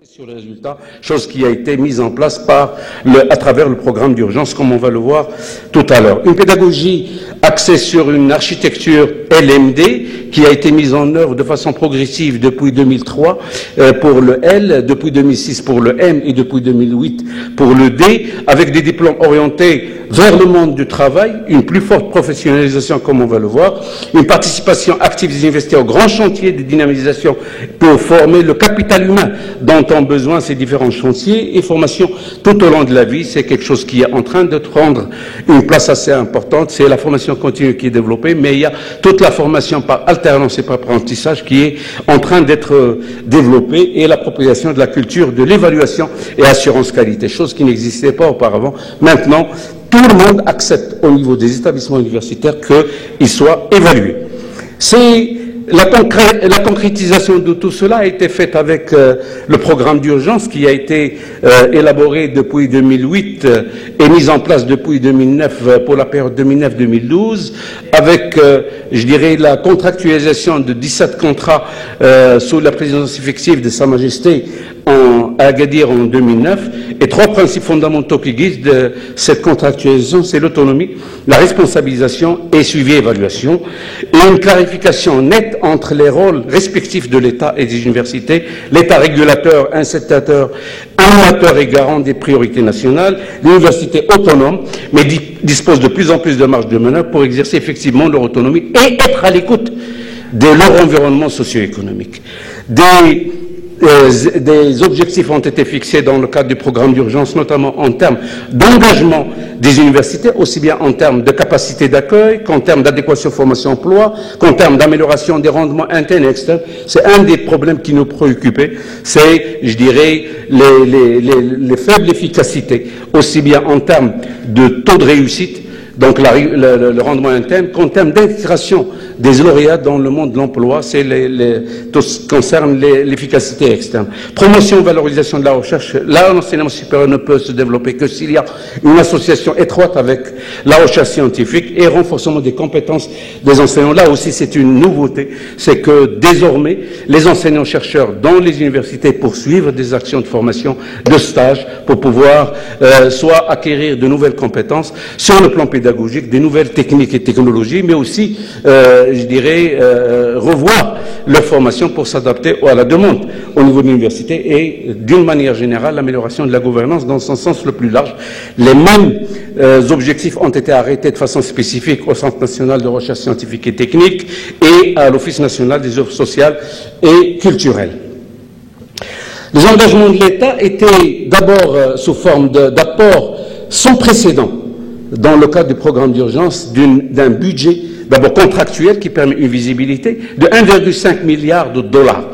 sur les résultats, chose qui a été mise en place à travers le programme d'urgence, comme on va le voir tout à l'heure. Une pédagogie axée sur une architecture LMD qui a été mise en œuvre de façon progressive depuis 2003 pour le L, depuis 2006 pour le M et depuis 2008 pour le D, avec des diplômes orientés vers le monde du travail, une plus forte professionnalisation comme on va le voir, une participation active des universités au grand chantier de dynamisation pour former le capital humain dont ont besoin ces différents chantiers, et formation tout au long de la vie. C'est quelque chose qui est en train de prendre une place assez importante. C'est la formation continue qui est développée, mais il y a toute la formation par alternance et par apprentissage qui est en train d'être développée, et l'appropriation de la culture de l'évaluation et assurance qualité, chose qui n'existait pas auparavant. Maintenant, tout le monde accepte au niveau des établissements universitaires qu'ils soient évalués. C'est la concrétisation de tout cela a été faite avec le programme d'urgence qui a été élaboré depuis 2008 et mis en place depuis 2009 pour la période 2009-2012, avec, je dirais, la contractualisation de 17 contrats sous la présidence effective de Sa Majesté à Agadir en 2009, et trois principes fondamentaux qui guident cette contractualisation, c'est l'autonomie, la responsabilisation et suivi-évaluation, et une clarification nette entre les rôles respectifs de l'État et des universités, l'État régulateur, incitateur, animateur et garant des priorités nationales, l'université autonome, mais dispose de plus en plus de marge de manœuvre pour exercer effectivement leur autonomie et être à l'écoute de leur environnement socio-économique. Des objectifs ont été fixés dans le cadre du programme d'urgence, notamment en termes d'engagement des universités, aussi bien en termes de capacité d'accueil qu'en termes d'adéquation formation-emploi, qu'en termes d'amélioration des rendements internes et externes. C'est un des problèmes qui nous préoccupait, c'est, je dirais, les faibles efficacités, aussi bien en termes de taux de réussite, donc le rendement interne, qu'en termes d'intégration des lauréats dans le monde de l'emploi, c'est tout ce qui concerne l'efficacité externe. Promotion, valorisation de la recherche. Là, l'enseignement supérieur ne peut se développer que s'il y a une association étroite avec la recherche scientifique, et renforcement des compétences des enseignants. Là aussi, c'est une nouveauté, c'est que désormais, les enseignants-chercheurs dans les universités poursuivent des actions de formation, de stage, pour pouvoir soit acquérir de nouvelles compétences sur le plan pédagogique, des nouvelles techniques et technologies, mais aussi je dirais, revoir leur formation pour s'adapter à la demande au niveau de l'université, et d'une manière générale, l'amélioration de la gouvernance dans son sens le plus large. Les mêmes objectifs ont été arrêtés de façon spécifique au Centre national de recherche scientifique et technique et à l'Office national des œuvres sociales et culturelles. Les engagements de l'État étaient d'abord sous forme d'apports sans précédent dans le cadre du programme d'urgence d'un budget d'abord contractuel qui permet une visibilité de 1,5 milliard de dollars.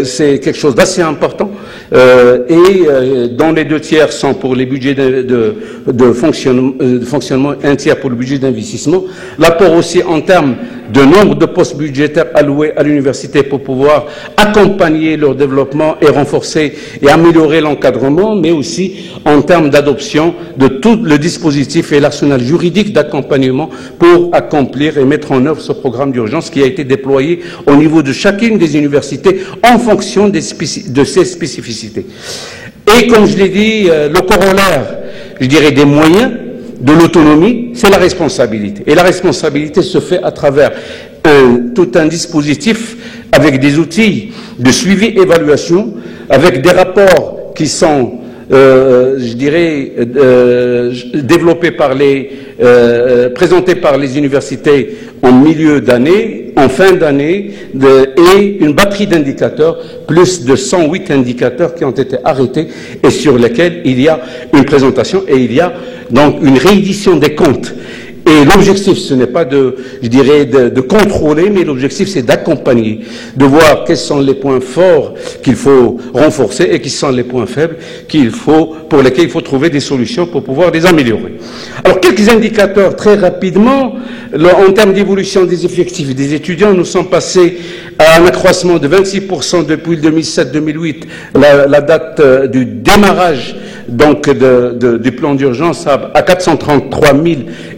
C'est quelque chose d'assez important, et dont les 2 tiers sont pour les budgets de fonctionnement, 1 tiers pour le budget d'investissement. L'apport aussi en termes de nombre de postes budgétaires alloués à l'université pour pouvoir accompagner leur développement et renforcer et améliorer l'encadrement, mais aussi en termes d'adoption de tout le dispositif et l'arsenal juridique d'accompagnement pour accomplir et mettre en œuvre ce programme d'urgence qui a été déployé au niveau de chacune des universités en fonction de ses spécificités. Et comme je l'ai dit, le corollaire, je dirais, des moyens, de l'autonomie, c'est la responsabilité. Et la responsabilité se fait à travers tout un dispositif avec des outils de suivi-évaluation, avec des rapports qui sont, je dirais, développés présentés par les universités en milieu d'année, en fin d'année, et une batterie d'indicateurs, plus de 108 indicateurs qui ont été arrêtés et sur lesquels il y a une présentation, et il y a donc une réédition des comptes. Et l'objectif, ce n'est pas je dirais, de contrôler, mais l'objectif, c'est d'accompagner, de voir quels sont les points forts qu'il faut renforcer et quels sont les points faibles pour lesquels il faut trouver des solutions pour pouvoir les améliorer. Alors, quelques indicateurs très rapidement. En termes d'évolution des effectifs des étudiants, nous sommes passés à un accroissement de 26% depuis 2007-2008, la date du démarrage donc du plan d'urgence à 433 000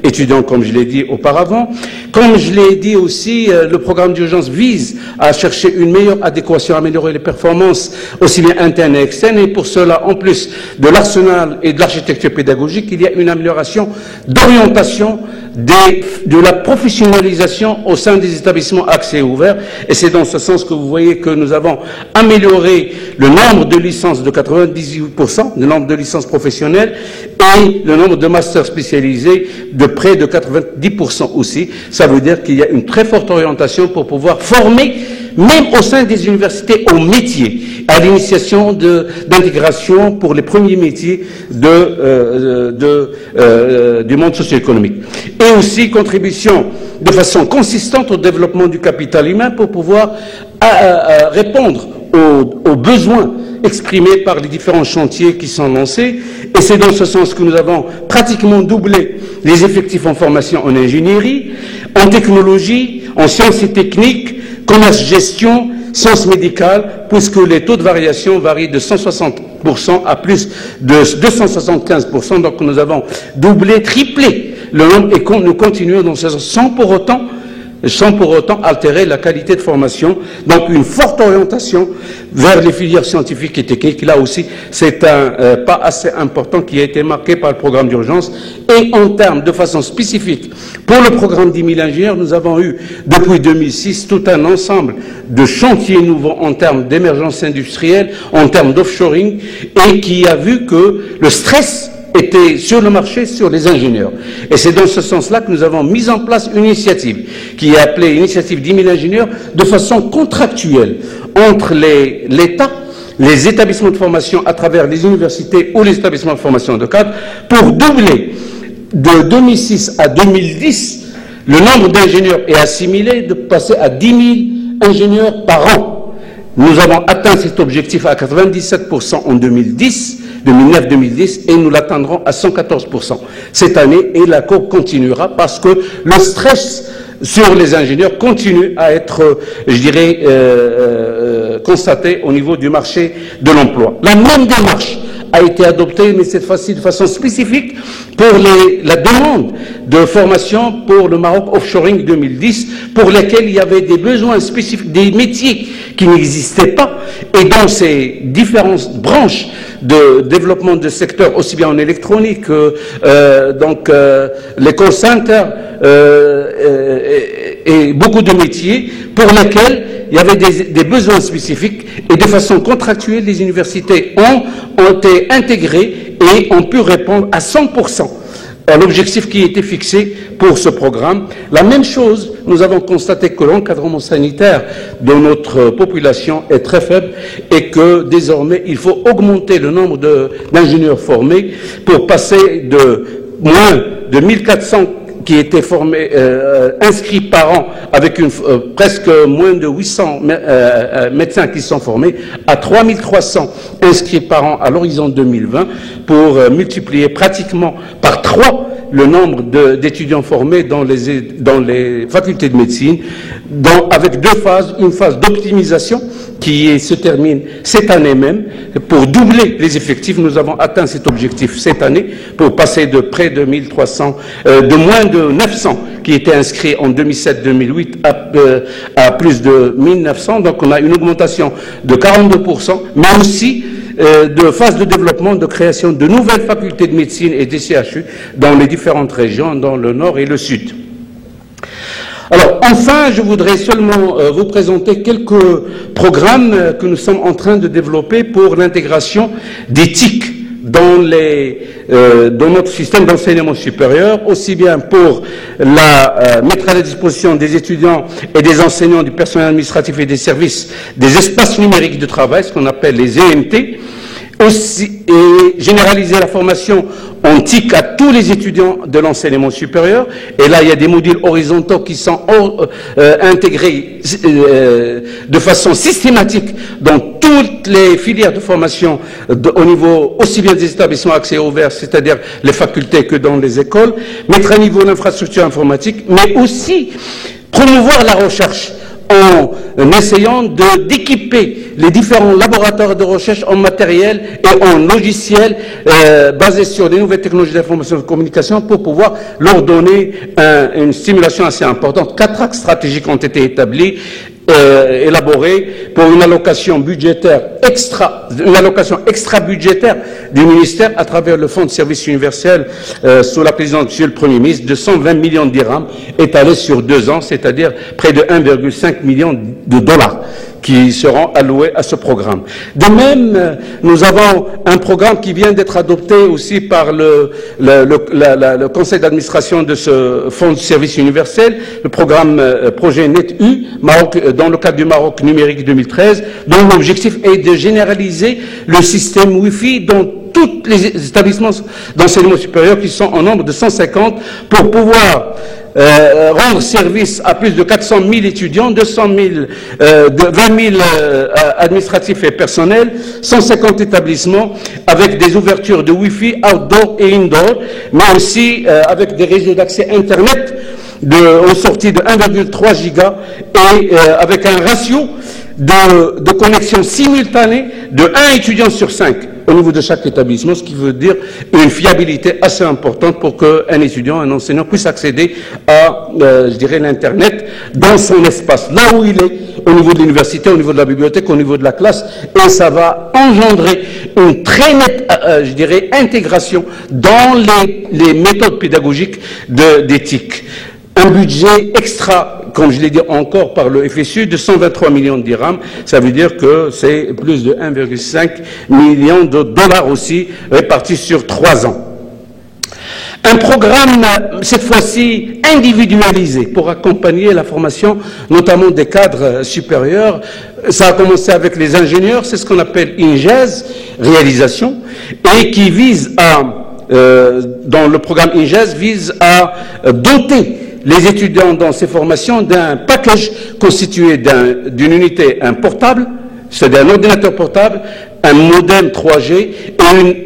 étudiants, comme je l'ai dit auparavant. Comme je l'ai dit aussi, le programme d'urgence vise à chercher une meilleure adéquation, à améliorer les performances aussi bien internes et externes. Et pour cela, en plus de l'arsenal et de l'architecture pédagogique, il y a une amélioration d'orientation de la professionnalisation au sein des établissements accès ouvert. Et c'est dans ce sens que vous voyez que nous avons amélioré le nombre de licences de 98%, le nombre de licences professionnelles, et le nombre de masters spécialisés de près de 90% aussi. Ça veut dire qu'il y a une très forte orientation pour pouvoir former, même au sein des universités, au métier, à l'initiation d'intégration pour les premiers métiers du monde socio-économique. Et aussi contribution de façon consistante au développement du capital humain pour pouvoir répondre aux besoins exprimés par les différents chantiers qui sont lancés. Et c'est dans ce sens que nous avons pratiquement doublé les effectifs en formation en ingénierie, en technologie, en sciences et techniques, commerce-gestion, sciences médicales, puisque les taux de variation varient de 160% à plus de 275%. Donc nous avons doublé, triplé le nombre et nous continuons dans ce sens sans pour autant altérer la qualité de formation. Donc une forte orientation vers les filières scientifiques et techniques. Là aussi, c'est un pas assez important qui a été marqué par le programme d'urgence. Et en termes de façon spécifique, pour le programme 10 000 ingénieurs, nous avons eu depuis 2006 tout un ensemble de chantiers nouveaux en termes d'émergence industrielle, en termes d'offshoring, et qui a vu que le stress était sur le marché, sur les ingénieurs. Et c'est dans ce sens-là que nous avons mis en place une initiative qui est appelée Initiative 10 000 ingénieurs de façon contractuelle entre l'État, les établissements de formation à travers les universités ou les établissements de formation de cadre pour doubler de 2006 à 2010 le nombre d'ingénieurs est assimilé de passer à 10 000 ingénieurs par an. Nous avons atteint cet objectif à 97% en 2009-2010, et nous l'atteindrons à 114% cette année, et la courbe continuera parce que le stress sur les ingénieurs continue à être, je dirais, constaté au niveau du marché de l'emploi. La même démarche a été adoptée, mais cette fois-ci de façon spécifique, pour la demande de formation pour le Maroc Offshoring 2010, pour lesquels il y avait des besoins spécifiques, des métiers qui n'existaient pas, et dans ces différentes branches de développement de secteurs, aussi bien en électronique, les call centers, et beaucoup de métiers pour lesquels il y avait des besoins spécifiques, et de façon contractuelle, les universités ont été intégrées et ont pu répondre à 100% à l'objectif qui était fixé pour ce programme. La même chose, nous avons constaté que l'encadrement sanitaire de notre population est très faible et que désormais il faut augmenter le nombre d'ingénieurs formés pour passer de moins de 1400 qui étaient formés, inscrits par an, avec presque moins de 800 médecins qui sont formés, à 3300 inscrits par an à l'horizon 2020, pour multiplier pratiquement par 3 le nombre d'étudiants formés dans les facultés de médecine, avec deux phases, une phase d'optimisation qui se termine cette année même. Pour doubler les effectifs, nous avons atteint cet objectif cette année, pour passer de près de 1300, de moins de 900 qui étaient inscrits en 2007-2008 à plus de 1900. Donc on a une augmentation de 42%, mais aussi de phase de développement, de création de nouvelles facultés de médecine et des CHU dans les différentes régions, dans le nord et le sud. Alors, enfin, je voudrais seulement vous présenter quelques programmes que nous sommes en train de développer pour l'intégration d'éthique dans notre système d'enseignement supérieur, aussi bien pour mettre à la disposition des étudiants et des enseignants, du personnel administratif et des services, des espaces numériques de travail, ce qu'on appelle les ENT, aussi, et généraliser la formation en TIC à tous les étudiants de l'enseignement supérieur. Et là, il y a des modules horizontaux qui sont intégrés de façon systématique dans toutes les filières de formation au niveau aussi bien des établissements accès ouvert, c'est-à-dire les facultés, que dans les écoles, mettre à niveau l'infrastructure informatique, mais aussi promouvoir la recherche en en essayant d'équiper les différents laboratoires de recherche en matériel et en logiciel basés sur les nouvelles technologies d'information et de communication pour pouvoir leur donner une stimulation assez importante. 4 axes stratégiques ont été établis, élaborés pour une allocation budgétaire extra-budgétaire du ministère à travers le Fonds de service universel sous la présidence de Monsieur le Premier ministre de 120 millions de dirhams étalés sur 2 ans, c'est-à-dire près de 1,5 million de dollars qui seront alloués à ce programme. De même, nous avons un programme qui vient d'être adopté aussi par le conseil d'administration de ce fonds de service universel, le programme projet NetU, dans le cadre du Maroc numérique 2013, dont l'objectif est de généraliser le système Wi-Fi dans tous les établissements d'enseignement supérieur qui sont en nombre de 150 pour pouvoir rendre service à plus de 400 000 étudiants, 20 000 administratifs et personnels, 150 établissements avec des ouvertures de Wi-Fi outdoor et indoor, mais aussi avec des réseaux d'accès Internet en sortie de 1,3 giga et avec un ratio de connexion simultanée de 1 étudiant sur 5 au niveau de chaque établissement, ce qui veut dire une fiabilité assez importante pour qu'un étudiant, un enseignant puisse accéder à, je dirais, l'Internet dans son espace, là où il est, au niveau de l'université, au niveau de la bibliothèque, au niveau de la classe, et ça va engendrer une très nette, je dirais, intégration dans les méthodes pédagogiques d'éthique. Un budget extra, comme je l'ai dit encore par le FSU, de 123 millions de dirhams. Ça veut dire que c'est plus de 1,5 million de dollars aussi, répartis sur 3 ans. Un programme, cette fois-ci, individualisé pour accompagner la formation, notamment des cadres supérieurs. Ça a commencé avec les ingénieurs, c'est ce qu'on appelle INGES, réalisation, et qui vise dans le programme INGES, vise à doter les étudiants dans ces formations d'un package constitué d'une unité, un portable, c'est-à-dire un ordinateur portable, un modem 3G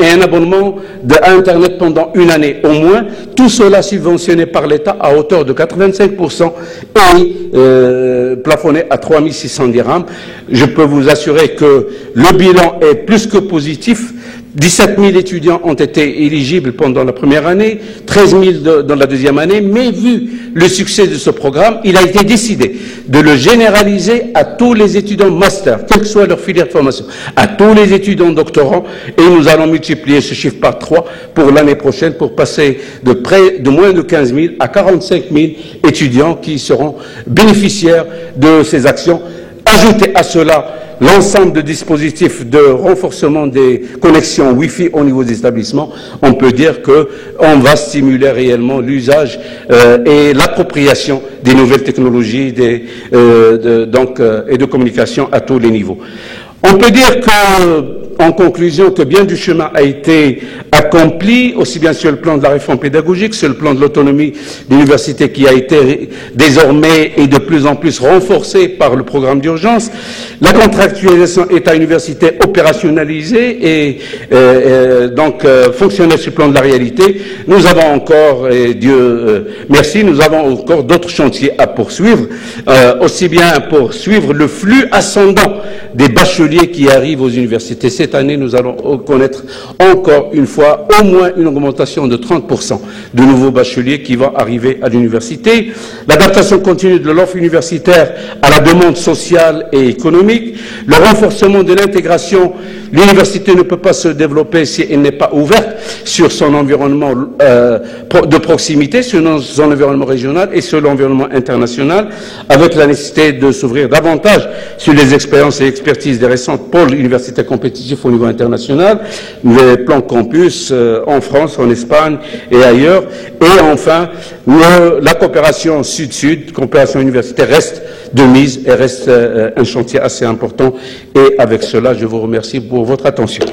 et un abonnement à Internet pendant 1 année au moins. Tout cela subventionné par l'État à hauteur de 85% et plafonné à 3 600 dirhams. Je peux vous assurer que le bilan est plus que positif. 17 000 étudiants ont été éligibles pendant la première année, 13 000 dans la deuxième année, mais vu le succès de ce programme, il a été décidé de le généraliser à tous les étudiants master, quelle que soit leur filière de formation, à tous les étudiants doctorants, et nous allons multiplier ce chiffre par 3 pour l'année prochaine pour passer de moins de 15 000 à 45 000 étudiants qui seront bénéficiaires de ces actions. Ajoutez à cela l'ensemble de dispositifs de renforcement des connexions Wi-Fi au niveau des établissements, on peut dire qu'on va stimuler réellement l'usage et l'appropriation des nouvelles technologies et de communication à tous les niveaux. On peut dire en conclusion, que bien du chemin a été accompli, aussi bien sur le plan de la réforme pédagogique, sur le plan de l'autonomie de l'université qui a été désormais et de plus en plus renforcée par le programme d'urgence. La contractualisation État-université opérationnalisée et donc fonctionnelle sur le plan de la réalité. Nous avons encore, et Dieu merci, nous avons encore d'autres chantiers à poursuivre, aussi bien pour suivre le flux ascendant des bacheliers qui arrivent aux universités. Cette année, nous allons connaître encore une fois au moins une augmentation de 30% de nouveaux bacheliers qui vont arriver à l'université. L'adaptation continue de l'offre universitaire à la demande sociale et économique. Le renforcement de l'intégration. L'université ne peut pas se développer si elle n'est pas ouverte sur son environnement de proximité, sur son environnement régional et sur l'environnement international, avec la nécessité de s'ouvrir davantage sur les expériences et expertises des récentes pôles universitaires compétitifs au niveau international, les plans campus en France, en Espagne et ailleurs. Et enfin, la coopération sud-sud, coopération universitaire reste de mise et reste un chantier assez important. Et avec cela, je vous remercie pour votre attention.